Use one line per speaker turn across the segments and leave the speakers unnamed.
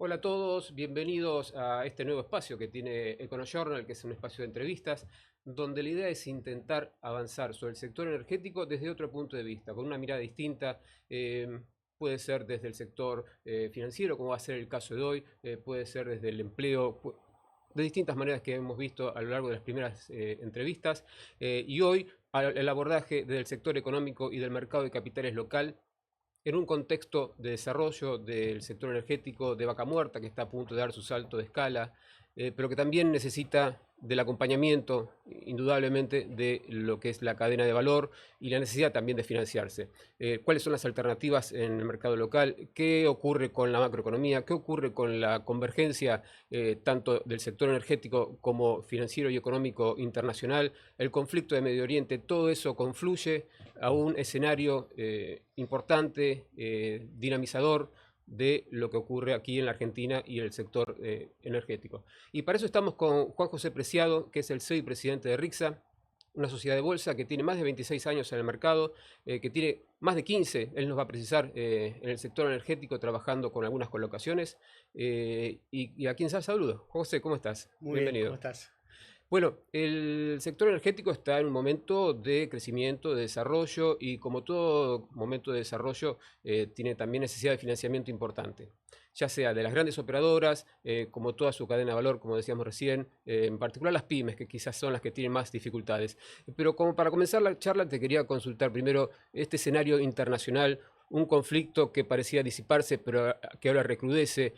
Hola a todos, bienvenidos a este nuevo espacio que tiene EconoJournal, que es un espacio de entrevistas, donde la idea es intentar avanzar sobre el sector energético desde otro punto de vista, con una mirada distinta. Puede ser desde el sector financiero, como va a ser el caso de hoy, puede ser desde el empleo, de distintas maneras que hemos visto a lo largo de las primeras entrevistas. Y hoy el abordaje del sector económico y del mercado de capitales local en un contexto de desarrollo del sector energético de Vaca Muerta, que está a punto de dar su salto de escala, pero que también necesita del acompañamiento, indudablemente, de lo que es la cadena de valor y la necesidad también de financiarse. ¿Cuáles son las alternativas en el mercado local? ¿Qué ocurre con la macroeconomía? ¿Qué ocurre con la convergencia tanto del sector energético como financiero y económico internacional? El conflicto de Medio Oriente, todo eso confluye a un escenario importante, dinamizador de lo que ocurre aquí en la Argentina y el sector energético. Y para eso estamos con Juan José Preciado, que es el CEO y presidente de RIXA, una sociedad de bolsa que tiene más de 26 años en el mercado, que tiene más de 15, él nos va a precisar, en el sector energético, trabajando con algunas colocaciones. Y a quien saludo. José, ¿cómo estás?
Muy bien, ¿cómo
Bienvenido.
estás?
Bueno, el sector energético está en un momento de crecimiento, de desarrollo y como todo momento de desarrollo tiene también necesidad de financiamiento importante, ya sea de las grandes operadoras, como toda su cadena de valor, como decíamos recién, en particular las pymes, que quizás son las que tienen más dificultades. Pero como para comenzar la charla te quería consultar primero este escenario internacional, un conflicto que parecía disiparse, pero que ahora recrudece,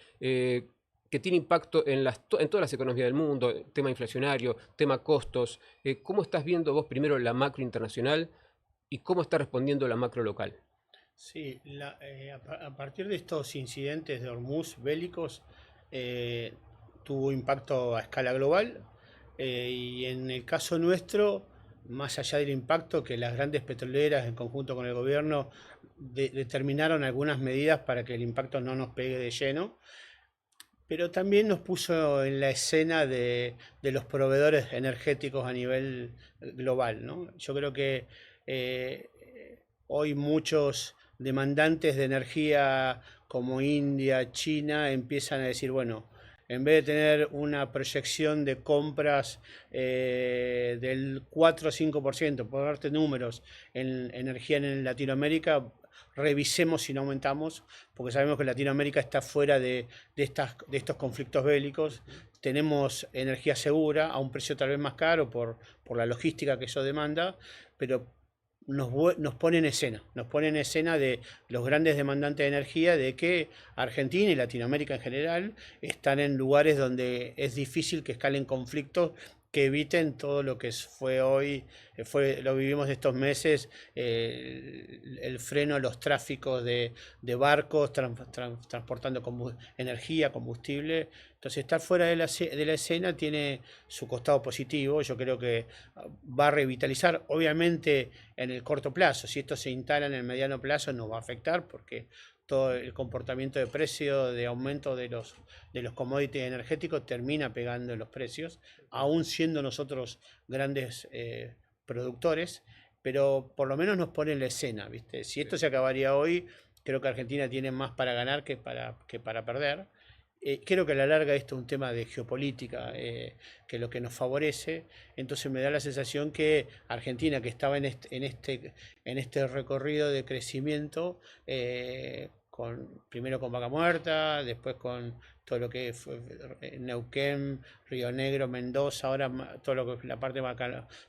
que tiene impacto en todas las economías del mundo, tema inflacionario, tema costos. ¿Cómo estás viendo vos primero la macro internacional y cómo está respondiendo la macro local?
Sí, a partir de estos incidentes de Hormuz bélicos, eh, tuvo impacto a escala global, y en el caso nuestro, más allá del impacto que las grandes petroleras en conjunto con el gobierno determinaron algunas medidas para que el impacto no nos pegue de lleno, pero también nos puso en la escena de los proveedores energéticos a nivel global, ¿no? Yo creo que eh, hoy muchos demandantes de energía como India, China, empiezan a decir, bueno, en vez de tener una proyección de compras del 4 o 5%, por darte números, en energía en Latinoamérica, revisemos si no aumentamos, porque sabemos que Latinoamérica está fuera de estos conflictos bélicos. Tenemos energía segura a un precio tal vez más caro por la logística que eso demanda, pero nos pone en escena de los grandes demandantes de energía, de que Argentina y Latinoamérica en general están en lugares donde es difícil que escalen conflictos que eviten todo lo que fue hoy, lo vivimos estos meses, el freno a los tráficos de barcos transportando energía, combustible. Entonces, estar fuera de la escena tiene su costado positivo. Yo creo que va a revitalizar, obviamente, en el corto plazo. Si esto se instala en el mediano plazo, nos va a afectar porque todo el comportamiento de precio, de aumento de los commodities energéticos termina pegando en los precios, aún siendo nosotros grandes productores, pero por lo menos nos pone en la escena, ¿viste? Si esto
Sí.
se acabaría hoy, creo que Argentina tiene más para ganar que para perder. Creo que a la larga esto es un tema de geopolítica, que lo que nos favorece. Entonces me da la sensación que Argentina, que estaba en este recorrido de crecimiento, primero con Vaca Muerta, después con todo lo que fue Neuquén, Río Negro, Mendoza, ahora todo lo que es la parte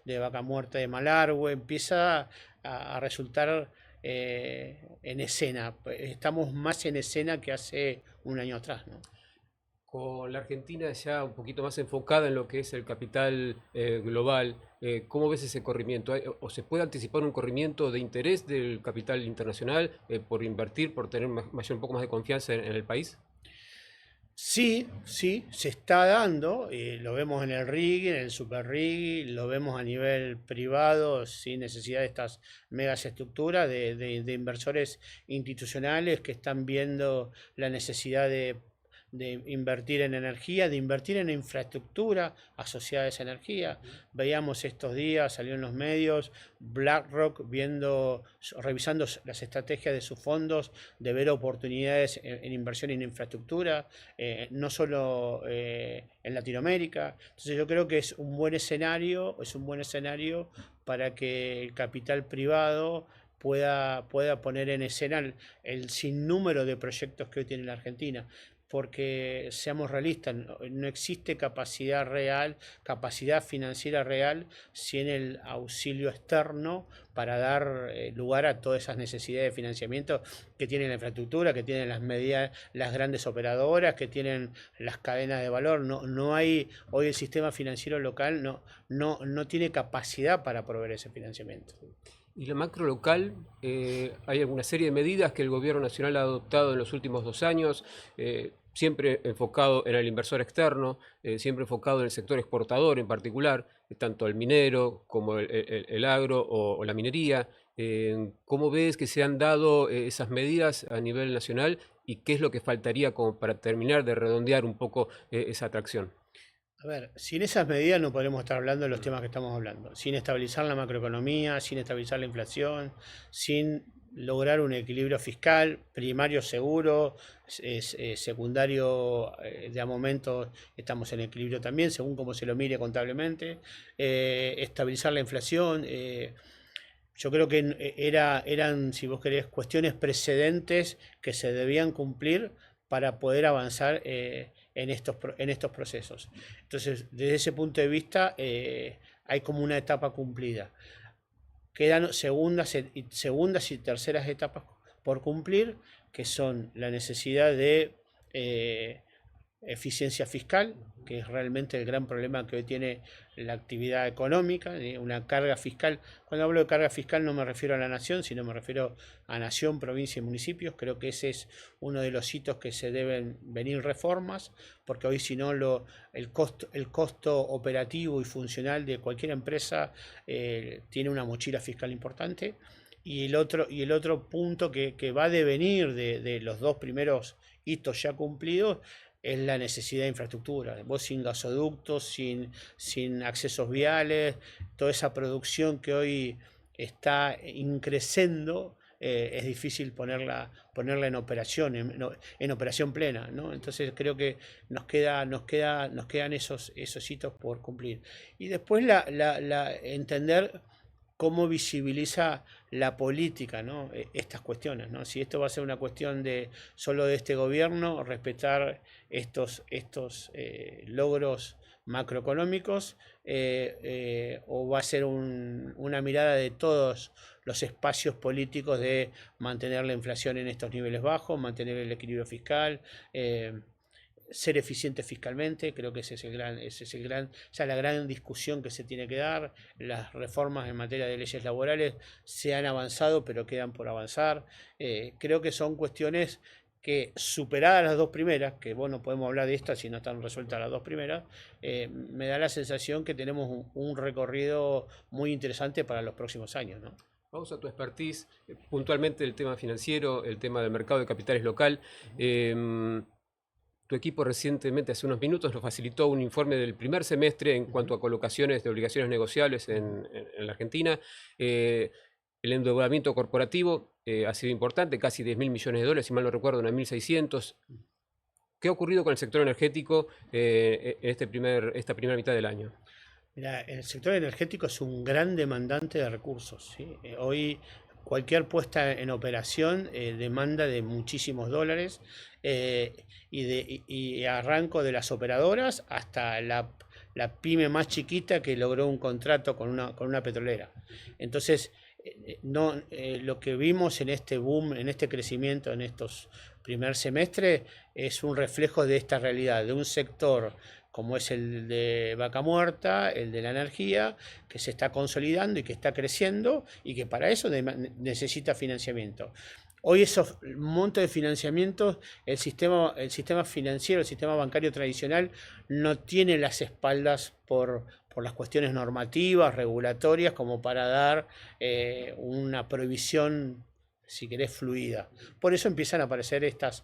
de Vaca Muerta de Malargüe, empieza a resultar en escena. Estamos más en escena que hace un año atrás, ¿no?
Con la Argentina ya un poquito más enfocada en lo que es el capital global, ¿cómo ves ese corrimiento? ¿O se puede anticipar un corrimiento de interés del capital internacional por invertir, por tener un poco más de confianza en el país?
Sí, sí, se está dando, lo vemos en el RIGI, en el Super RIGI, lo vemos a nivel privado, sin necesidad de estas megas estructuras, de inversores institucionales que están viendo la necesidad de invertir en energía, de invertir en infraestructura asociada a esa energía. Veíamos estos días, salió en los medios, BlackRock revisando las estrategias de sus fondos, de ver oportunidades en inversión en infraestructura, no solo en Latinoamérica. Entonces yo creo que es un buen escenario para que el capital privado pueda poner en escena el sinnúmero de proyectos que hoy tiene la Argentina. Porque seamos realistas, no existe capacidad real, capacidad financiera real, sin el auxilio externo para dar lugar a todas esas necesidades de financiamiento que tiene la infraestructura, que tienen las grandes operadoras, que tienen las cadenas de valor. No hay, hoy el sistema financiero local no tiene capacidad para proveer ese financiamiento.
Y la macro local, hay alguna serie de medidas que el gobierno nacional ha adoptado en los últimos 2 años, siempre enfocado en el inversor externo, siempre enfocado en el sector exportador en particular, tanto el minero como el agro o la minería. ¿Cómo ves que se han dado esas medidas a nivel nacional y qué es lo que faltaría como para terminar de redondear un poco esa atracción?
A ver, sin esas medidas no podremos estar hablando de los temas que estamos hablando. Sin estabilizar la macroeconomía, sin estabilizar la inflación, sin lograr un equilibrio fiscal, primario seguro, secundario de a momentos estamos en equilibrio también, según cómo se lo mire contablemente, estabilizar la inflación. Yo creo que eran, si vos querés, cuestiones precedentes que se debían cumplir para poder avanzar en estos procesos. Entonces, desde ese punto de vista, hay como una etapa cumplida. Quedan segundas y terceras etapas por cumplir, que son la necesidad de eficiencia fiscal, que es realmente el gran problema que hoy tiene la actividad económica, una carga fiscal. Cuando hablo de carga fiscal no me refiero a la nación, sino me refiero a nación, provincia y municipios. Creo que ese es uno de los hitos que se deben venir reformas, porque hoy si no el costo operativo y funcional de cualquier empresa tiene una mochila fiscal importante. Y el otro punto que va a devenir de los dos primeros hitos ya cumplidos es la necesidad de infraestructura. Vos sin gasoductos, sin accesos viales, toda esa producción que hoy está increciendo, es difícil ponerla en operación, en operación plena, ¿no? Entonces creo que nos quedan esos hitos por cumplir. Y después entender cómo visibiliza la política, ¿no? Estas cuestiones, ¿no? Si esto va a ser una cuestión solo de este gobierno, respetar estos logros macroeconómicos, o va a ser una mirada de todos los espacios políticos de mantener la inflación en estos niveles bajos, mantener el equilibrio fiscal, ser eficiente fiscalmente. Creo que esa es la gran discusión que se tiene que dar. Las reformas en materia de leyes laborales se han avanzado, pero quedan por avanzar. Creo que son cuestiones que, superadas las dos primeras, que no podemos hablar de estas si no están resueltas las dos primeras, me da la sensación que tenemos un recorrido muy interesante para los próximos años, ¿no?
Vamos a tu expertise, puntualmente el tema financiero, el tema del mercado de capitales local. Tu equipo recientemente, hace unos minutos, nos facilitó un informe del primer semestre en cuanto a colocaciones de obligaciones negociables en la Argentina. El endeudamiento corporativo ha sido importante, casi 10.000 millones de dólares, si mal no recuerdo, 1.600. ¿Qué ha ocurrido con el sector energético en esta primera mitad del año?
Mira, el sector energético es un gran demandante de recursos, ¿sí? Hoy cualquier puesta en operación demanda de muchísimos dólares, y arranco de las operadoras hasta la pyme más chiquita que logró un contrato con una petrolera. Entonces, lo que vimos en este boom, en este crecimiento, en estos primer semestre, es un reflejo de esta realidad, de un sector como es el de Vaca Muerta, el de la energía, que se está consolidando y que está creciendo y que para eso necesita financiamiento. Hoy esos montos de financiamiento, el sistema financiero, el sistema bancario tradicional no tiene las espaldas por las cuestiones normativas, regulatorias, como para dar una provisión si querés, fluida. Por eso empiezan a aparecer estas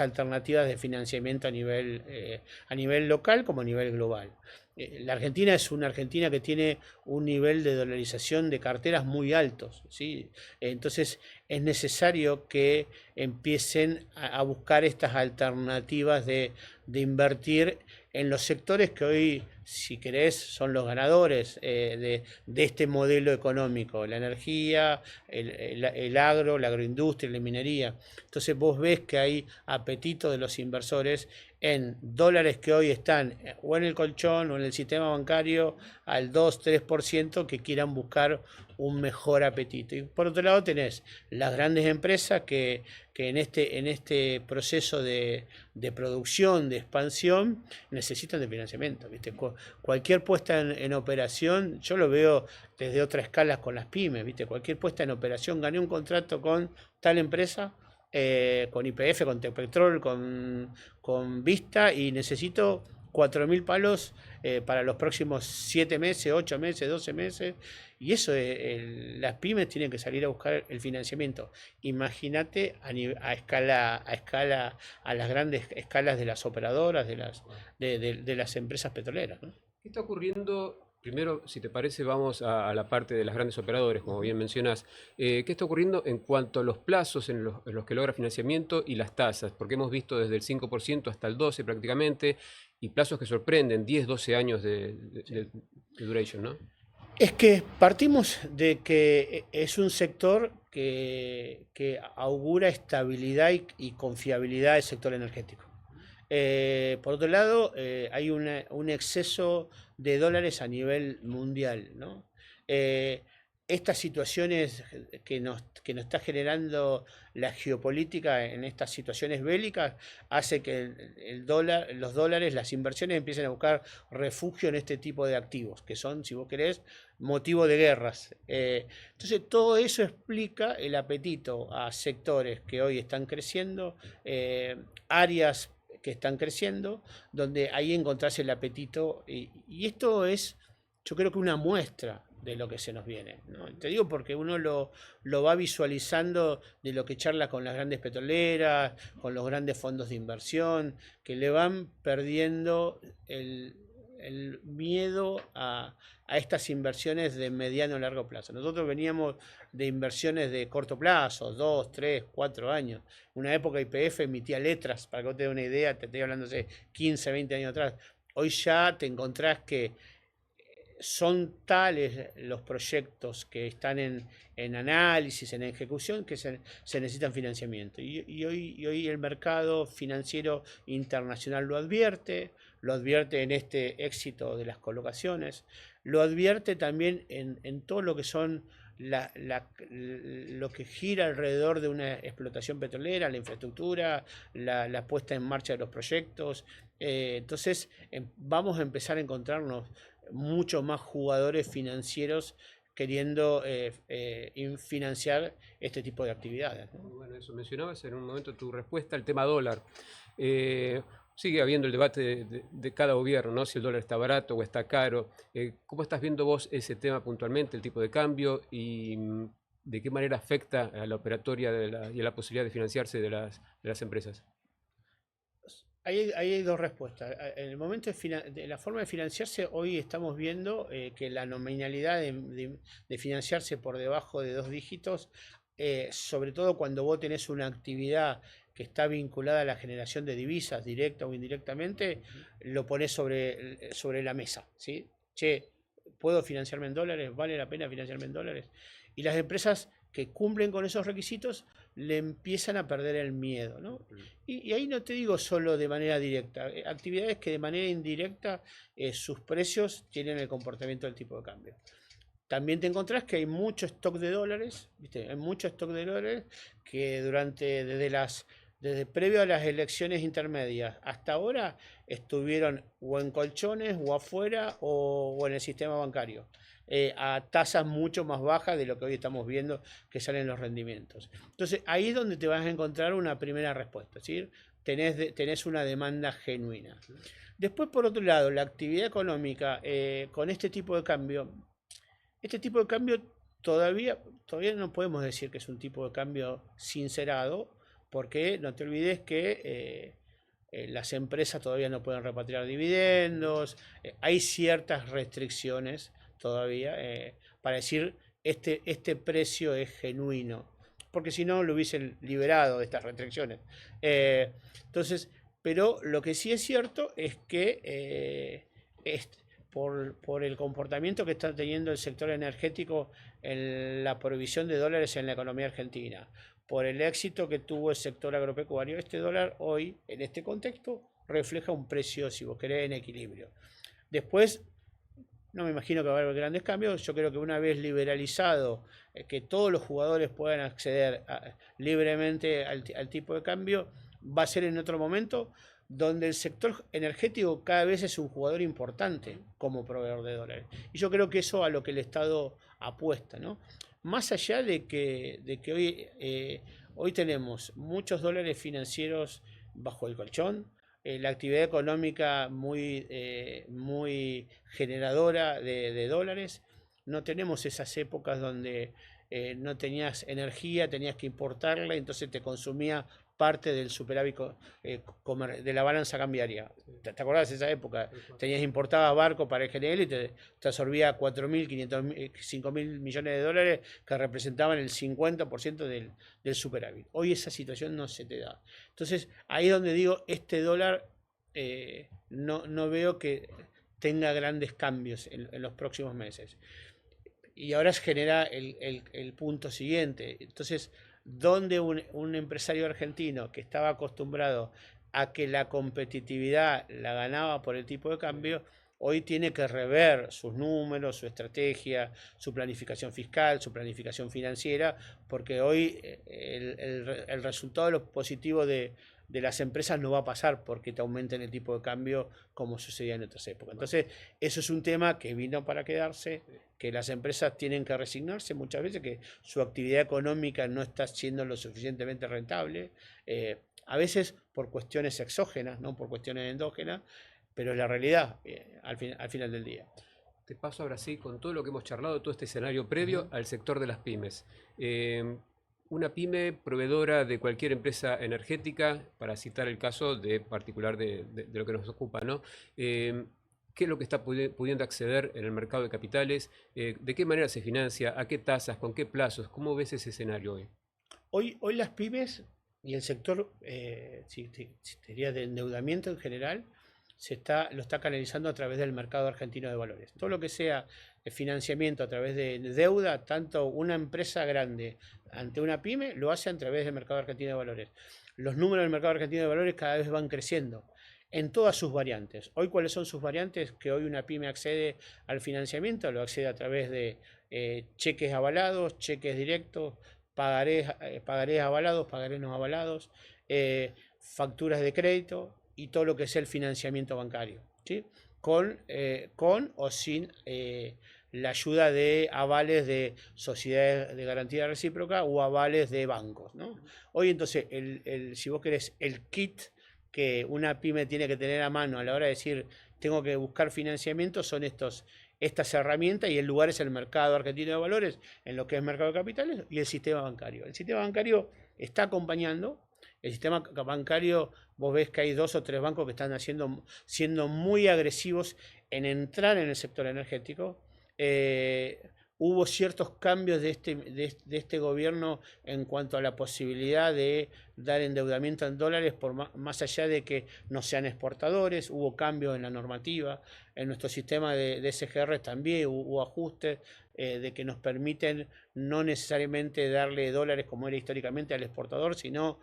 alternativas de financiamiento a nivel local como a nivel global. La Argentina es una Argentina que tiene un nivel de dolarización de carteras muy altos, ¿sí? Entonces es necesario que empiecen a buscar estas alternativas de invertir en los sectores que hoy, si querés, son los ganadores de este modelo económico: la energía, el agro, la agroindustria, la minería. Entonces vos ves que hay apetito de los inversores en dólares que hoy están o en el colchón o en el sistema bancario al 2-3%, que quieran buscar un mejor apetito. Y por otro lado tenés las grandes empresas que en este proceso de producción, de expansión, necesitan de financiamiento, ¿viste? Cualquier puesta en operación, yo lo veo desde otra escala con las pymes, ¿viste? Cualquier puesta en operación: gané un contrato con tal empresa, con YPF, con Tecpetrol, con Vista, y necesito 4.000 palos para los próximos 7 meses, 8 meses, 12 meses. Y eso, las pymes tienen que salir a buscar el financiamiento. Imagínate a escala, a las grandes escalas de las operadoras, de las empresas petroleras, ¿no?
¿Qué está ocurriendo? Primero, si te parece, vamos a la parte de las grandes operadores, como bien mencionas. ¿Qué está ocurriendo en cuanto a los plazos en los que logra financiamiento y las tasas? Porque hemos visto desde el 5% hasta el 12% prácticamente, y plazos que sorprenden: 10, 12 años de duration, ¿no?
Es que partimos de que es un sector que augura estabilidad y confiabilidad del sector energético. Por otro lado, hay un exceso de dólares a nivel mundial, ¿no? Estas situaciones que nos está generando la geopolítica en estas situaciones bélicas hace que el dólar, los dólares, las inversiones empiecen a buscar refugio en este tipo de activos, que son, si vos querés, motivo de guerras. Entonces todo eso explica el apetito a sectores que hoy están creciendo, áreas que están creciendo, donde ahí encontrás el apetito. Y esto es, yo creo que una muestra de lo que se nos viene, ¿no? Te digo porque uno lo va visualizando de lo que charla con las grandes petroleras, con los grandes fondos de inversión, que le van perdiendo el miedo a estas inversiones de mediano a largo plazo. Nosotros veníamos de inversiones de corto plazo, 2, 3, 4 años. Una época YPF emitía letras, para que vos te dé una idea, te estoy hablando de 15, 20 años atrás. Hoy ya te encontrás que son tales los proyectos que están en análisis, en ejecución, que se necesitan financiamiento. Y hoy el mercado financiero internacional lo advierte en este éxito de las colocaciones, lo advierte también en todo lo que son lo que gira alrededor de una explotación petrolera, la infraestructura, la puesta en marcha de los proyectos. Entonces vamos a empezar a encontrarnos muchos más jugadores financieros queriendo financiar este tipo de actividades, ¿no?
Bueno, eso mencionabas en un momento tu respuesta al tema dólar. Sigue habiendo el debate de cada gobierno, ¿no? Si el dólar está barato o está caro. ¿Cómo estás viendo vos ese tema puntualmente, el tipo de cambio, y de qué manera afecta a la operatoria y a la posibilidad de financiarse de las empresas?
Ahí hay dos respuestas. En el momento de la forma de financiarse, hoy estamos viendo que la nominalidad de financiarse por debajo de 2 dígitos, sobre todo cuando vos tenés una actividad que está vinculada a la generación de divisas, directa o indirectamente, lo pones sobre la mesa, ¿sí? Che, ¿puedo financiarme en dólares? ¿Vale la pena financiarme en dólares? Y las empresas que cumplen con esos requisitos le empiezan a perder el miedo, ¿no? Y ahí no te digo solo de manera directa, actividades que de manera indirecta sus precios tienen el comportamiento del tipo de cambio. También te encontrás que hay mucho stock de dólares, ¿viste? Hay mucho stock de dólares que desde previo a las elecciones intermedias hasta ahora estuvieron o en colchones o afuera o en el sistema bancario, a tasas mucho más bajas de lo que hoy estamos viendo que salen los rendimientos. Entonces ahí es donde te vas a encontrar una primera respuesta, ¿sí? Tenés una demanda genuina. Después, por otro lado, la actividad económica con este tipo de cambio todavía no podemos decir que es un tipo de cambio sincerado, porque no te olvides que las empresas todavía no pueden repatriar dividendos, hay ciertas restricciones todavía para decir este precio es genuino, porque si no lo hubiesen liberado de estas restricciones. Entonces, pero lo que sí es cierto es que por el comportamiento que está teniendo el sector energético en la provisión de dólares en la economía argentina, por el éxito que tuvo el sector agropecuario, este dólar hoy, en este contexto, refleja un precio, si vos querés, en equilibrio. Después, no me imagino que va a haber grandes cambios. Yo creo que una vez liberalizado, que todos los jugadores puedan acceder libremente al tipo de cambio, va a ser en otro momento donde el sector energético cada vez es un jugador importante como proveedor de dólares. Y yo creo que eso a lo que el Estado apuesta, ¿no? Más allá de que hoy tenemos muchos dólares financieros bajo el colchón, la actividad económica muy generadora de dólares. No tenemos esas épocas donde no tenías energía, tenías que importarla, entonces te consumía parte del superávit de la balanza cambiaria. ¿Te acordás de esa época? Tenías importabas barco para el GNL y te absorbía 4.000, 500.000, 5.000 millones de dólares que representaban el 50% del superávit. Hoy esa situación no se te da. Entonces, ahí es donde digo, este dólar no veo que tenga grandes cambios en los próximos meses. Y ahora se genera el punto siguiente. Entonces, donde un empresario argentino que estaba acostumbrado a que la competitividad la ganaba por el tipo de cambio, hoy tiene que rever sus números, su estrategia, su planificación fiscal, su planificación financiera, porque hoy el resultado positivo de las empresas no va a pasar porque te aumenten el tipo de cambio como sucedía en otras épocas. Entonces, eso es un tema que vino para quedarse, que las empresas tienen que resignarse muchas veces, que su actividad económica no está siendo lo suficientemente rentable, a veces por cuestiones exógenas, no por cuestiones endógenas, pero es la realidad al final del día.
Te paso ahora sí con todo lo que hemos charlado, todo este escenario previo al sector de las pymes. Una pyme proveedora de cualquier empresa energética, para citar el caso de particular de lo que nos ocupa, ¿no? ¿Qué es lo que está pudiendo acceder en el mercado de capitales? ¿De qué manera se financia? ¿A qué tasas? ¿Con qué plazos? ¿Cómo ves ese escenario hoy?
Hoy las pymes y el sector, si diría de endeudamiento en general, lo está canalizando a través del mercado argentino de valores. Todo lo que sea financiamiento a través de deuda, tanto una empresa grande ante una pyme, lo hace a través del mercado argentino de valores. Los números del mercado argentino de valores cada vez van creciendo en todas sus variantes. Hoy, ¿cuáles son sus variantes? Que hoy una pyme accede al financiamiento, lo accede a través de cheques avalados, cheques directos, pagarés avalados, pagarés no avalados, facturas de crédito y todo lo que es el financiamiento bancario, ¿sí? Con o sin la ayuda de avales de sociedades de garantía recíproca o avales de bancos, ¿no? Hoy entonces, si vos querés, el kit que una pyme tiene que tener a mano a la hora de decir tengo que buscar financiamiento son estas herramientas, y el lugar es el mercado argentino de valores, en lo que es mercado de capitales, y el sistema bancario. El sistema bancario está acompañando. El sistema bancario, vos ves que hay 2 o 3 bancos que están siendo muy agresivos en entrar en el sector energético. Hubo ciertos cambios de este gobierno en cuanto a la posibilidad de dar endeudamiento en dólares, más allá de que no sean exportadores. Hubo cambios en la normativa, en nuestro sistema de SGR también hubo ajustes de que nos permiten no necesariamente darle dólares como era históricamente al exportador, sino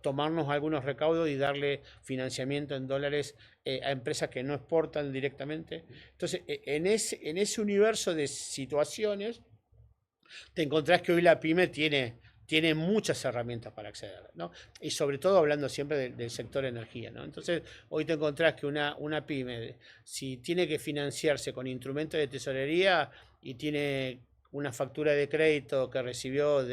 tomarnos algunos recaudos y darle financiamiento en dólares a empresas que no exportan directamente. Entonces, en ese universo de situaciones, te encontrás que hoy la pyme tiene muchas herramientas para acceder, ¿no? Y sobre todo hablando siempre del sector energía, ¿no? Entonces, hoy te encontrás que una pyme, si tiene que financiarse con instrumentos de tesorería y tiene una factura de crédito que recibió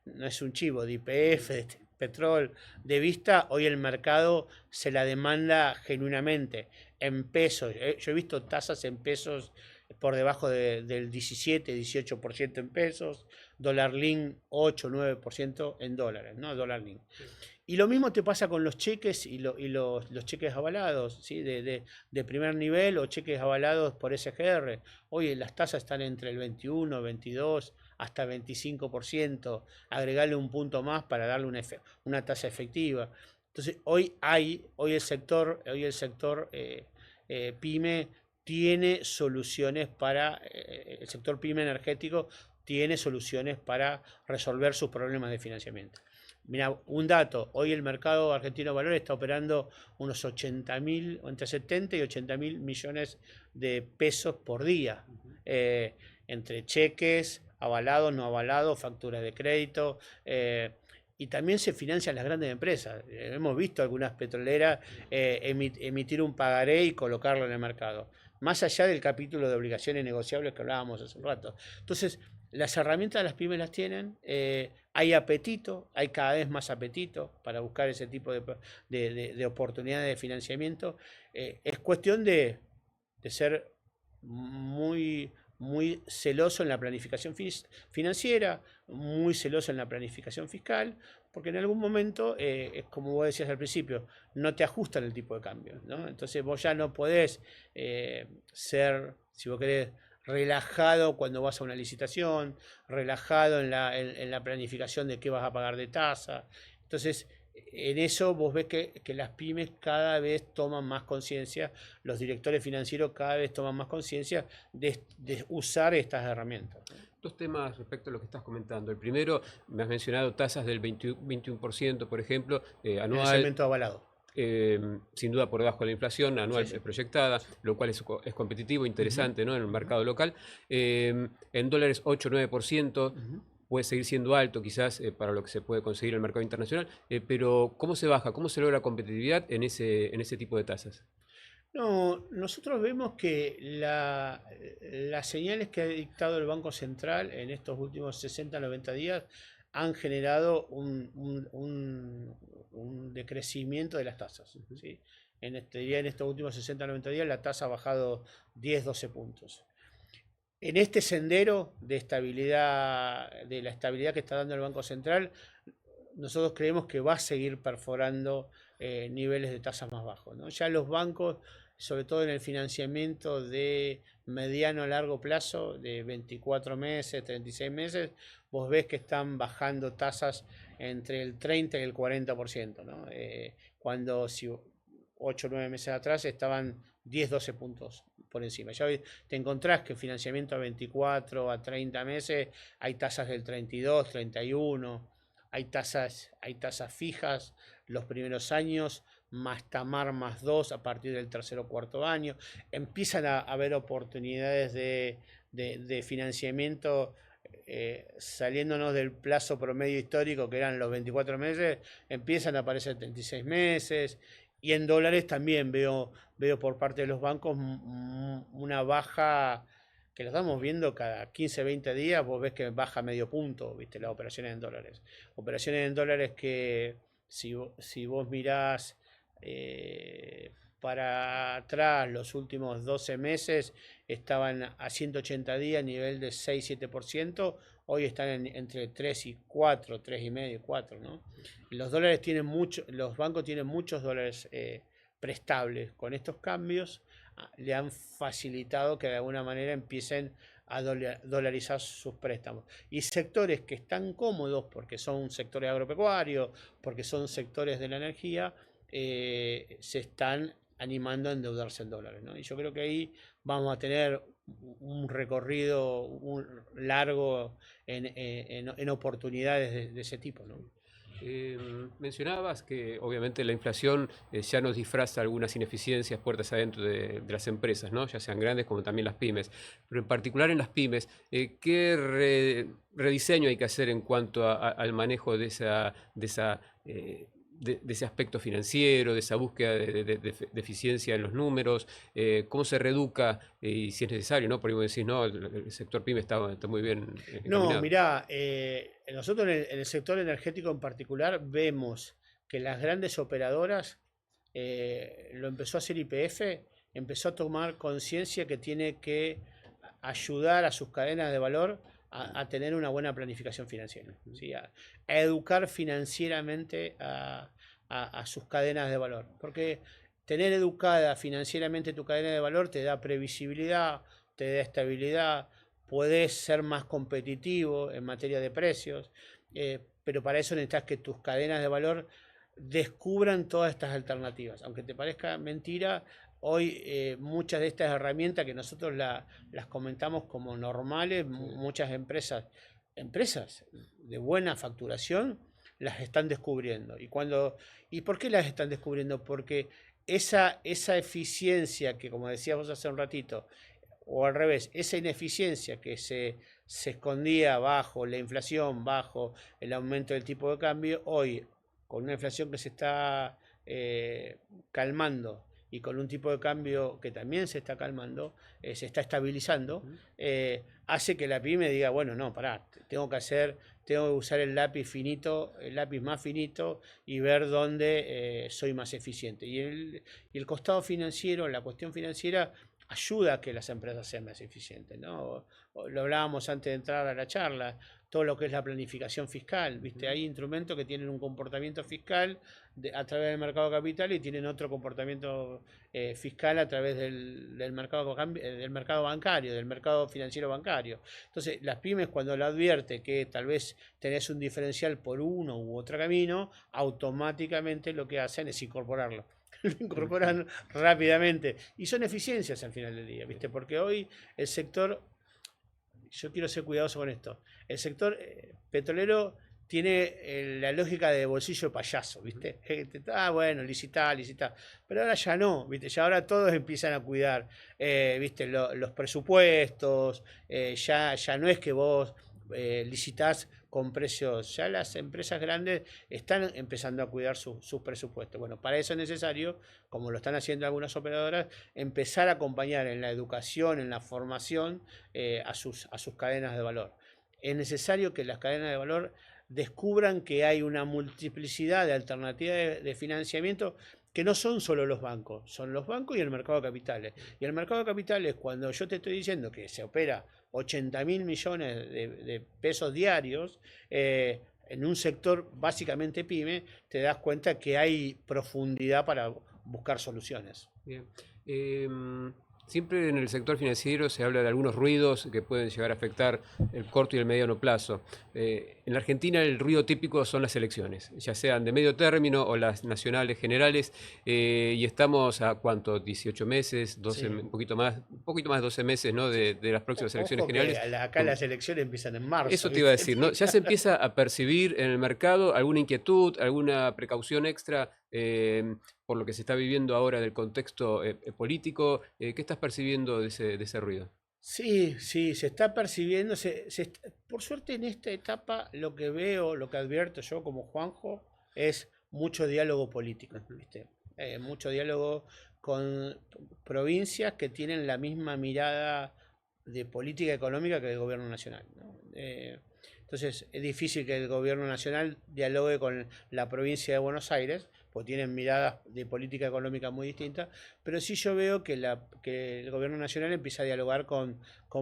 no es un chivo, de YPF, de petróleo, de vista, hoy el mercado se la demanda genuinamente en pesos. Yo he visto tasas en pesos por debajo del 17-18% en pesos, dólar link 8-9% en dólares, ¿no? Dólar link.
Sí.
Y lo mismo te pasa con los cheques y los cheques avalados, ¿sí? De primer nivel o cheques avalados por SGR. Hoy las tasas están entre el 21, 22, hasta 25%. Agregarle un punto más para darle una tasa efectiva. Entonces, hoy el sector pyme tiene soluciones para, el sector pyme energético tiene soluciones para resolver sus problemas de financiamiento. Mira, un dato, hoy el mercado argentino de valores está operando unos 80.000, entre 70 y 80.000 millones de pesos por día, entre cheques, avalados, no avalados, facturas de crédito, y también se financian las grandes empresas. Hemos visto algunas petroleras emitir un pagaré y colocarlo en el mercado, más allá del capítulo de obligaciones negociables que hablábamos hace un rato. Entonces, las herramientas las pymes las tienen, hay apetito, hay cada vez más apetito para buscar ese tipo de oportunidades de financiamiento. Es cuestión de ser muy, muy celoso en la planificación financiera, muy celoso en la planificación fiscal, porque en algún momento, es como vos decías al principio, no te ajustan el tipo de cambio, ¿no? Entonces vos ya no podés ser, si vos querés, relajado cuando vas a una licitación, relajado en la planificación de qué vas a pagar de tasa. Entonces, en eso vos ves que las pymes cada vez toman más conciencia, los directores financieros cada vez toman más conciencia de usar estas herramientas.
Dos temas respecto a lo que estás comentando. El primero, me has mencionado tasas del 21%, por ejemplo,
En el
anual.
segmento avalado.
Sin duda por debajo de la inflación anual
Sí, sí.
proyectada, lo cual es competitivo, interesante, ¿no? En el mercado local. En dólares 8-9%, puede seguir siendo alto quizás para lo que se puede conseguir en el mercado internacional, pero ¿cómo se baja? ¿Cómo se logra competitividad en ese tipo de tasas?
No, nosotros vemos que las señales que ha dictado el Banco Central en estos últimos 60-90 días han generado un decrecimiento de las tasas, ¿sí? En estos últimos 60-90 días la tasa ha bajado 10-12 puntos. En este sendero de estabilidad, de la estabilidad que está dando el Banco Central, nosotros creemos que va a seguir perforando niveles de tasas más bajos, ¿no? Ya los bancos, sobre todo en el financiamiento de mediano a largo plazo, de 24 meses, 36 meses, vos ves que están bajando tasas entre el 30 y el 40%, ¿no? Cuando 8 o 9 meses atrás estaban 10-12 puntos por encima. Ya te encontrás que financiamiento a 24, a 30 meses, hay tasas del 32, 31, hay tasas fijas los primeros años, más Tamar más 2 a partir del tercer o cuarto año. Empiezan a haber oportunidades de financiamiento saliéndonos del plazo promedio histórico que eran los 24 meses, empiezan a aparecer 36 meses. Y en dólares también veo por parte de los bancos una baja que lo estamos viendo cada 15-20 días, vos ves que baja medio punto, viste, las operaciones en dólares. Operaciones en dólares que si vos mirás para atrás los últimos 12 meses estaban a 180 días a nivel de 6-7%, hoy están entre 3 y 4, 3,5 y 4, ¿no? Los dólares tienen los bancos tienen muchos dólares prestables. Con estos cambios le han facilitado que de alguna manera empiecen a dolarizar sus préstamos. Y sectores que están cómodos porque son sectores agropecuarios, porque son sectores de la energía, se están animando a endeudarse en dólares, ¿no? Y yo creo que ahí vamos a tener un recorrido largo en oportunidades de ese tipo, ¿no?
Mencionabas que obviamente la inflación ya nos disfraza algunas ineficiencias puertas adentro de las empresas, ¿no? Ya sean grandes como también las pymes. Pero en particular en las pymes, ¿qué rediseño hay que hacer en cuanto al manejo de ese aspecto financiero, de esa búsqueda de eficiencia en los números? ¿Cómo se reeduca? Y si es necesario, ¿no? Por ahí vos decís, no, el sector pyme está muy bien
No,
encaminado.
mirá, nosotros en el sector energético en particular vemos que las grandes operadoras, lo empezó a hacer YPF, empezó a tomar conciencia que tiene que ayudar a sus cadenas de valor a tener una buena planificación financiera, ¿sí? A educar financieramente a sus cadenas de valor. Porque tener educada financieramente tu cadena de valor te da previsibilidad, te da estabilidad, puedes ser más competitivo en materia de precios, pero para eso necesitas que tus cadenas de valor descubran todas estas alternativas. Aunque te parezca mentira, hoy muchas de estas herramientas que nosotros las comentamos como normales, muchas empresas de buena facturación las están descubriendo. ¿Y por qué las están descubriendo? Porque esa eficiencia que, como decías vos hace un ratito, o al revés, esa ineficiencia que se escondía bajo la inflación, bajo el aumento del tipo de cambio, hoy, con una inflación que se está calmando y con un tipo de cambio que también se está calmando, se está estabilizando, hace que la pyme diga, bueno, no, pará, tengo que usar el lápiz finito, el lápiz más finito y ver dónde soy más eficiente. Y el costado financiero, la cuestión financiera, ayuda a que las empresas sean más eficientes, ¿no? Lo hablábamos antes de entrar a la charla, todo lo que es la planificación fiscal, ¿viste? Hay instrumentos que tienen un comportamiento fiscal a través del mercado de capital y tienen otro comportamiento fiscal a través del mercado bancario, del mercado financiero bancario. Entonces, las pymes, cuando lo advierte que tal vez tenés un diferencial por uno u otro camino, automáticamente lo que hacen es incorporarlo. Lo incorporan rápidamente y son eficiencias al final del día, ¿viste? Porque hoy el sector, yo quiero ser cuidadoso con esto, el sector petrolero tiene la lógica de bolsillo de payaso, ¿viste? Bueno, licitá, pero ahora ya no, ¿viste? Ya ahora todos empiezan a cuidar, ¿viste? Los presupuestos, ya no es que vos licitás con precios, ya las empresas grandes están empezando a cuidar sus presupuestos. Bueno, para eso es necesario, como lo están haciendo algunas operadoras, empezar a acompañar en la educación, en la formación a sus cadenas de valor. Es necesario que las cadenas de valor descubran que hay una multiplicidad de alternativas de financiamiento que no son solo los bancos, son los bancos y el mercado de capitales. Y el mercado de capitales, cuando yo te estoy diciendo que se opera 80.000 millones de pesos diarios, en un sector básicamente pyme, te das cuenta que hay profundidad para buscar soluciones.
Bien. Siempre en el sector financiero se habla de algunos ruidos que pueden llegar a afectar el corto y el mediano plazo. En la Argentina el ruido típico son las elecciones, ya sean de medio término o las nacionales generales, y estamos a ¿cuánto? 18 meses, 12,
Sí.
un poquito más de 12 meses, ¿no? de las próximas elecciones
Ojo
generales.
que acá las elecciones empiezan en marzo.
Eso te iba a decir, ¿no? ¿Ya se empieza a percibir en el mercado alguna inquietud, alguna precaución extra por lo que se está viviendo ahora del contexto político? ¿Qué estás percibiendo de ese ruido?
Sí, se está percibiendo. Por suerte en esta etapa lo que veo, lo que advierto yo como Juanjo, es mucho diálogo político, ¿viste? Mucho diálogo con provincias que tienen la misma mirada de política económica que el gobierno nacional, ¿no? Entonces es difícil que el gobierno nacional dialogue con la provincia de Buenos Aires, porque tienen miradas de política económica muy distintas, pero sí yo veo que el gobierno nacional empieza a dialogar con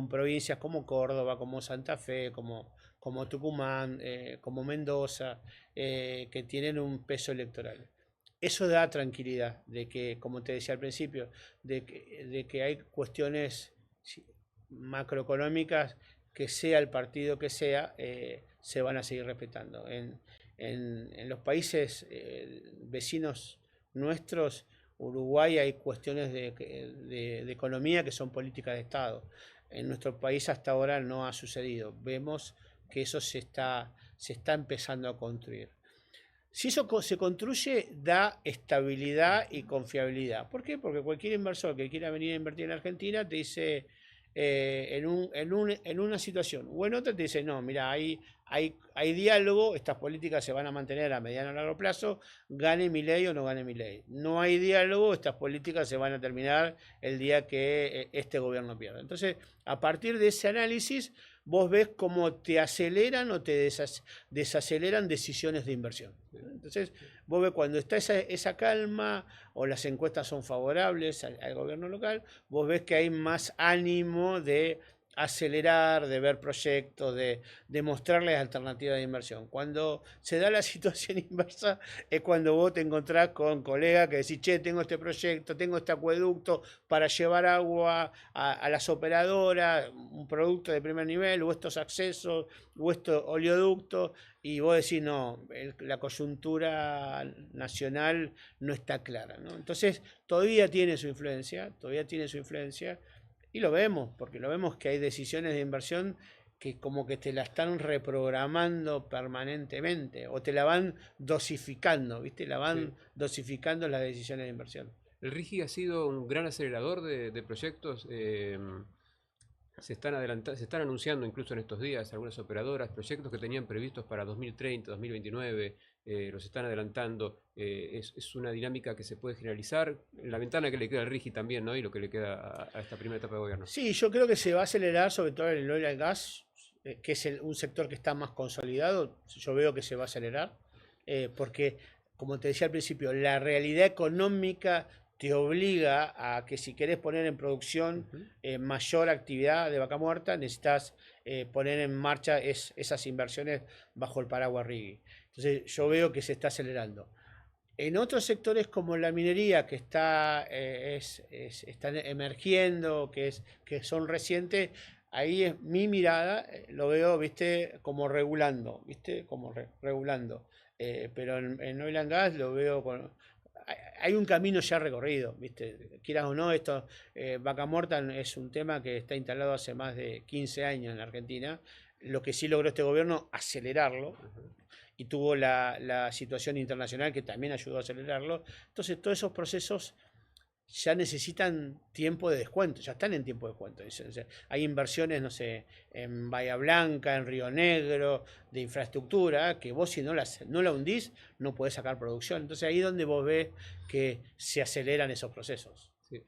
provincias como Córdoba, como Santa Fe, como Tucumán, como Mendoza, que tienen un peso electoral. Eso da tranquilidad de que, como te decía al principio, de que hay cuestiones macroeconómicas que sea el partido que sea, se van a seguir respetando. En los países vecinos nuestros, Uruguay, hay cuestiones de economía que son políticas de Estado. En nuestro país hasta ahora no ha sucedido. Vemos que eso se está empezando a construir. Si eso se construye, da estabilidad y confiabilidad. ¿Por qué? Porque cualquier inversor que quiera venir a invertir en Argentina te dice, en una situación o en otra te dice, no, mira, hay diálogo, estas políticas se van a mantener a mediano o largo plazo, gane Milei o no gane Milei. No hay diálogo, estas políticas se van a terminar el día que este gobierno pierda. Entonces, a partir de ese análisis, vos ves cómo te aceleran o te desaceleran decisiones de inversión. Entonces, vos ves cuando está esa calma o las encuestas son favorables al gobierno local, vos ves que hay más ánimo de acelerar, de ver proyectos, de mostrarles alternativas de inversión. Cuando se da la situación inversa es cuando vos te encontrás con colegas que decís, che, tengo este proyecto, tengo este acueducto para llevar agua a las operadoras, un producto de primer nivel, o estos accesos, o estos oleoductos, y vos decís, no, la coyuntura nacional no está clara, ¿no? Entonces, todavía tiene su influencia, y lo vemos, porque lo vemos que hay decisiones de inversión que como que te la están reprogramando permanentemente o te la van dosificando, ¿viste? La
Sí.
van dosificando las decisiones de inversión.
El RIGI ha sido un gran acelerador de proyectos. Se están anunciando incluso en estos días algunas operadoras, proyectos que tenían previstos para 2030, 2029, los están adelantando. Es una dinámica que se puede generalizar. La ventana que le queda al RIGI también, ¿no? Y lo que le queda a esta primera etapa de gobierno.
Sí, yo creo que se va a acelerar sobre todo en el oil and gas, que es un sector que está más consolidado. Yo veo que se va a acelerar, porque, como te decía al principio, la realidad económica te obliga a que si querés poner en producción
Ujú.
mayor actividad de vaca muerta, necesitas poner en marcha esas inversiones bajo el paraguas RIGI. Entonces yo veo que se está acelerando. En otros sectores como la minería, que están emergiendo, que son recientes, ahí es mi mirada, lo veo, viste, como regulando, viste, como regulando. Pero en oil and gas lo veo hay un camino ya recorrido, viste, quieras o no, esto, Vaca Muerta es un tema que está instalado hace más de 15 años en la Argentina. Lo que sí logró este gobierno, acelerarlo,
Ujú.
y tuvo la situación internacional que también ayudó a acelerarlo. Entonces, todos esos procesos ya necesitan tiempo de descuento, ya están en tiempo de descuento. O sea, hay inversiones, no sé, en Bahía Blanca, en Río Negro, de infraestructura, que vos si no la hundís, no podés sacar producción. Entonces ahí es donde vos ves que se aceleran esos procesos.
Sí.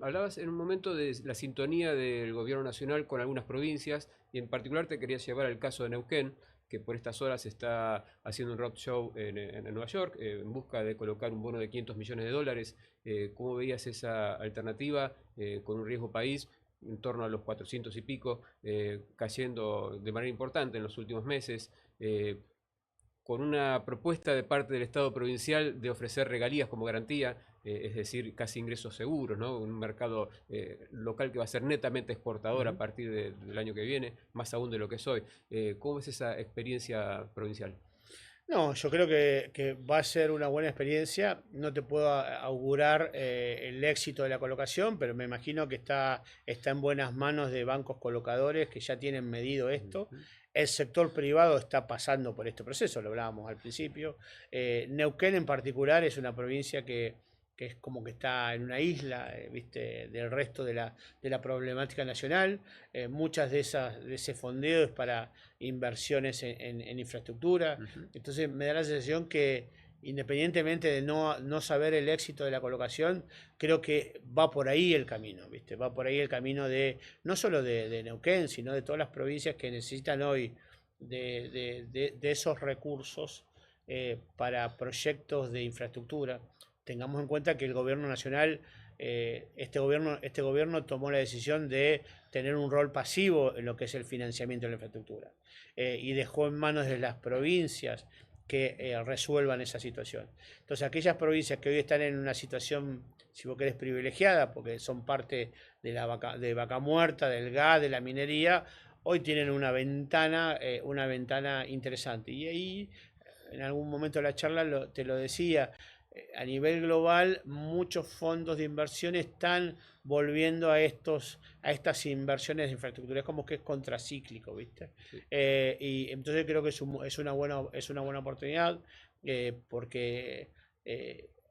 Hablabas en un momento de la sintonía del gobierno nacional con algunas provincias y en particular te quería llevar al caso de Neuquén, que por estas horas está haciendo un roadshow en Nueva York en busca de colocar un bono de 500 millones de dólares. ¿Cómo veías esa alternativa con un riesgo país en torno a los 400 y pico, cayendo de manera importante en los últimos meses? Con una propuesta de parte del Estado provincial de ofrecer regalías como garantía, es decir, casi ingresos seguros, ¿no? Un mercado local que va a ser netamente exportador a
Ujú.
partir del año que viene, más aún de lo que es hoy. ¿Cómo es esa experiencia provincial?
No, yo creo que va a ser una buena experiencia. No te puedo augurar el éxito de la colocación, pero me imagino que está en buenas manos de bancos colocadores que ya tienen medido esto.
Ujú.
El sector privado está pasando por este proceso, lo hablábamos al principio. Neuquén en particular es una provincia que es como que está en una isla, ¿viste? Del resto de la problemática nacional. Muchas de ese fondeo es para inversiones en infraestructura.
Ujú.
Entonces me da la sensación que independientemente de no saber el éxito de la colocación, creo que va por ahí el camino, ¿viste? Va por ahí el camino no solo de Neuquén, sino de todas las provincias que necesitan hoy de esos recursos para proyectos de infraestructura. Tengamos en cuenta que el gobierno nacional, este gobierno tomó la decisión de tener un rol pasivo en lo que es el financiamiento de la infraestructura, y dejó en manos de las provincias que resuelvan esa situación. Entonces, aquellas provincias que hoy están en una situación, si vos querés, privilegiada, porque son parte de vaca muerta, del gas, de la minería, hoy tienen una ventana interesante. Y ahí, en algún momento de la charla te lo decía, a nivel global, muchos fondos de inversión están volviendo a estas inversiones de infraestructura. Es como que es contracíclico, ¿viste?
Sí.
Y entonces creo que es una buena oportunidad, porque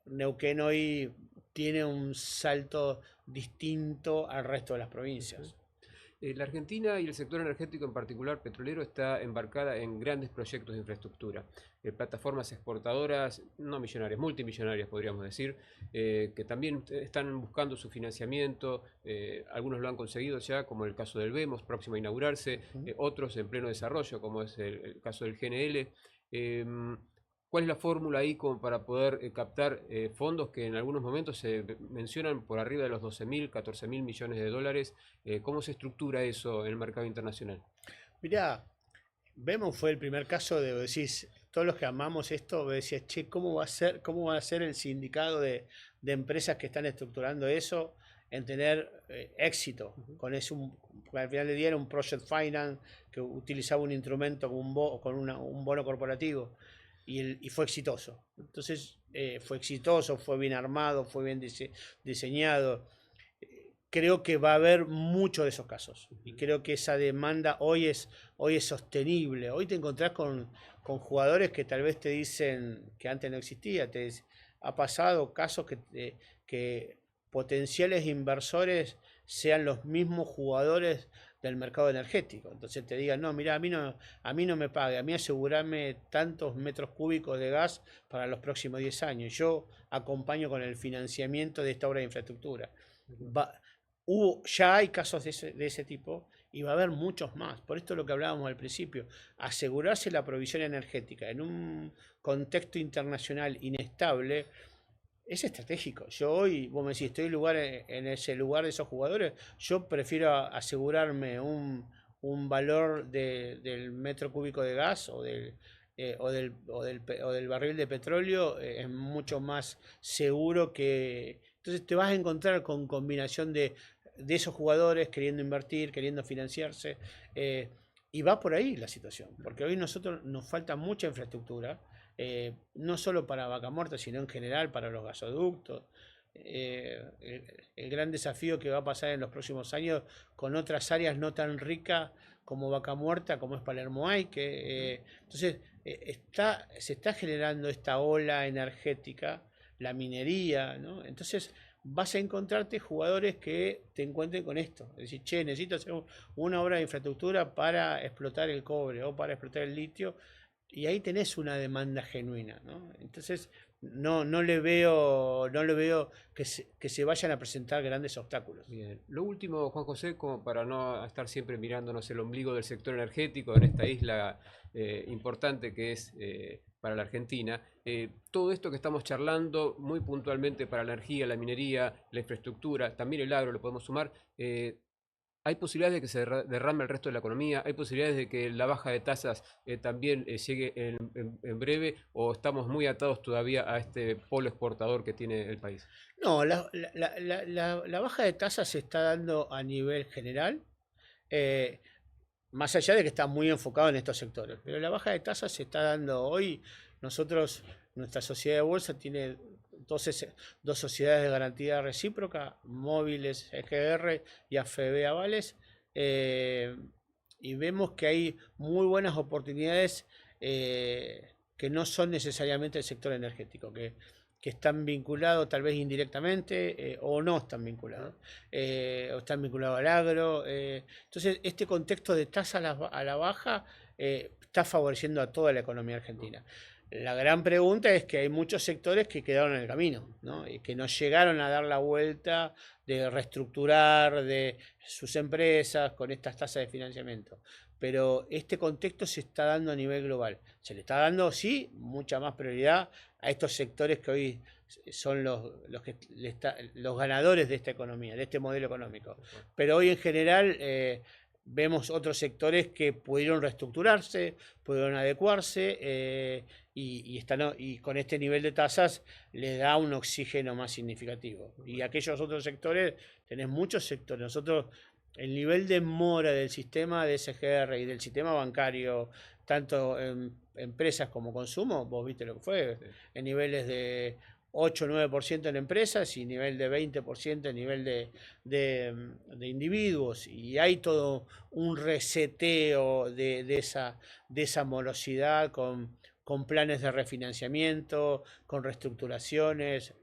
Neuquén hoy tiene un salto distinto al resto de las
Ujú.
provincias.
La Argentina y el sector energético en particular petrolero está embarcada en grandes proyectos de infraestructura, plataformas exportadoras no millonarias, multimillonarias podríamos decir, que también están buscando su financiamiento, algunos lo han conseguido ya, como el caso del VEMOS, próximo a inaugurarse,
Ujú.
otros en pleno desarrollo, como es el caso del GNL. ¿Cuál es la fórmula ahí como para poder captar fondos que en algunos momentos se mencionan por arriba de los 12.000, 14.000 millones de dólares? ¿Cómo se estructura eso en el mercado internacional?
Mirá, Vemos fue el primer caso de, decís, todos los que amamos esto, decías, che, cómo va a ser el sindicado de empresas que están estructurando eso en tener éxito? Con eso, al final del día era un project finance que utilizaba un instrumento con un bono corporativo y fue exitoso. Entonces, fue exitoso, fue bien armado, fue bien diseñado. Creo que va a haber muchos de esos casos y creo que esa demanda hoy es sostenible. Hoy te encontrás con jugadores que tal vez te dicen que antes no existía. Ha pasado casos que potenciales inversores sean los mismos jugadores del mercado energético. Entonces te digan, no, mira, a mí no me pague, a mí asegurarme tantos metros cúbicos de gas para los próximos 10 años. Yo acompaño con el financiamiento de esta obra de infraestructura. Va, ya hay casos de ese tipo y va a haber muchos más. Por esto es lo que hablábamos al principio, asegurarse la provisión energética en un contexto internacional inestable es estratégico. Yo hoy, vos me decís, estoy en ese lugar de esos jugadores, yo prefiero asegurarme un valor del metro cúbico de gas o del barril de petróleo, es mucho más seguro que... Entonces te vas a encontrar con combinación de esos jugadores queriendo invertir, queriendo financiarse, y va por ahí la situación, porque hoy nosotros nos falta mucha infraestructura, no solo para Vaca Muerta, sino en general para los gasoductos. El gran desafío que va a pasar en los próximos años con otras áreas no tan ricas como Vaca Muerta, como es Palermo Hay, entonces se está generando esta ola energética, la minería, ¿no? Entonces vas a encontrarte jugadores que te encuentren con esto. Es decir, che, necesito hacer una obra de infraestructura para explotar el cobre o para explotar el litio. Y ahí tenés una demanda genuina, ¿no? Entonces, no le veo que se vayan a presentar grandes obstáculos.
Bien. Lo último, Juan José, como para no estar siempre mirándonos el ombligo del sector energético en esta isla importante que es para la Argentina, todo esto que estamos charlando muy puntualmente para la energía, la minería, la infraestructura, también el agro lo podemos sumar. ¿Hay posibilidades de que se derrame el resto de la economía? ¿Hay posibilidades de que la baja de tasas también llegue en breve? ¿O estamos muy atados todavía a este polo exportador que tiene el país?
No, la baja de tasas se está dando a nivel general, eh, más allá de que está muy enfocado en estos sectores. Pero la baja de tasas se está dando hoy. Nuestra sociedad de bolsa tiene dos sociedades de garantía recíproca, Móviles EGR y AFB Avales, y vemos que hay muy buenas oportunidades, que no son necesariamente el sector energético, que están vinculados tal vez indirectamente, o no están vinculados, o están vinculados al agro. Entonces, este contexto de tasa a la baja está favoreciendo a toda la economía argentina. La gran pregunta es que hay muchos sectores que quedaron en el camino, ¿no? Y que no llegaron a dar la vuelta de reestructurar de sus empresas con estas tasas de financiamiento. Pero este contexto se está dando a nivel global. Se le está dando, sí, mucha más prioridad a estos sectores que hoy son los ganadores de esta economía, de este modelo económico. Pero hoy en general vemos otros sectores que pudieron reestructurarse, pudieron adecuarse, y con este nivel de tasas les da un oxígeno más significativo. Y aquellos otros sectores, tenés muchos sectores. Nosotros, el nivel de mora del sistema de SGR y del sistema bancario, tanto en empresas como consumo, vos viste lo que fue, en niveles de 8 o 9% en empresas y nivel de 20% en nivel de individuos. Y hay todo un reseteo de esa morosidad con planes de refinanciamiento, con reestructuraciones,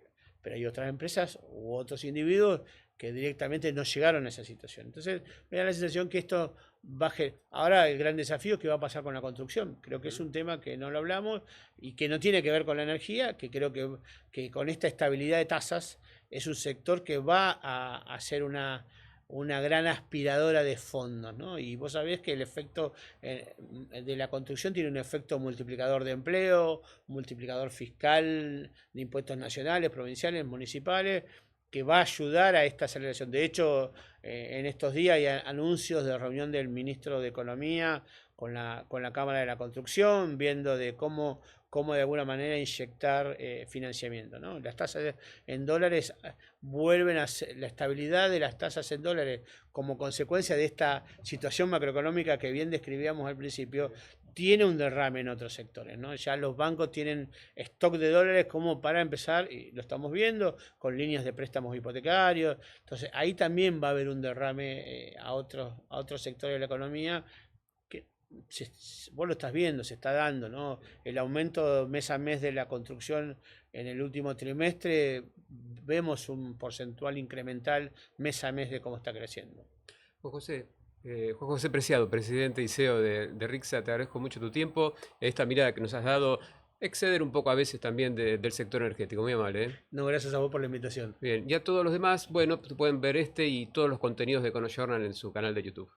pero hay otras empresas u otros individuos que directamente no llegaron a esa situación. Entonces, me da la sensación que esto baje. Ahora el gran desafío es qué va a pasar con la construcción. Creo que es un tema que no lo hablamos y que no tiene que ver con la energía, que creo que con esta estabilidad de tasas es un sector que va a hacer una gran aspiradora de fondos, ¿no? Y vos sabés que el efecto de la construcción tiene un efecto multiplicador de empleo, multiplicador fiscal de impuestos nacionales, provinciales, municipales, que va a ayudar a esta aceleración. De hecho, en estos días hay anuncios de reunión del ministro de Economía con la Cámara de la Construcción, viendo de cómo de alguna manera inyectar financiamiento, ¿no? Las tasas en dólares vuelven a ser, la estabilidad de las tasas en dólares como consecuencia de esta situación macroeconómica que bien describíamos al principio, tiene un derrame en otros sectores, ¿no? Ya los bancos tienen stock de dólares como para empezar, y lo estamos viendo, con líneas de préstamos hipotecarios. Entonces ahí también va a haber un derrame a otros sectores de la economía que vos lo estás viendo, se está dando, ¿no? El aumento mes a mes de la construcción en el último trimestre, vemos un porcentual incremental mes a mes de cómo está creciendo.
Juan José, Juan José Preciado, presidente y CEO de RIXA, te agradezco mucho tu tiempo, esta mirada que nos has dado, exceder un poco a veces también del sector energético, muy amable, ¿eh?
No, gracias a vos por la invitación.
Bien, ya todos los demás, bueno, pueden ver este y todos los contenidos de EconoJournal en su canal de YouTube.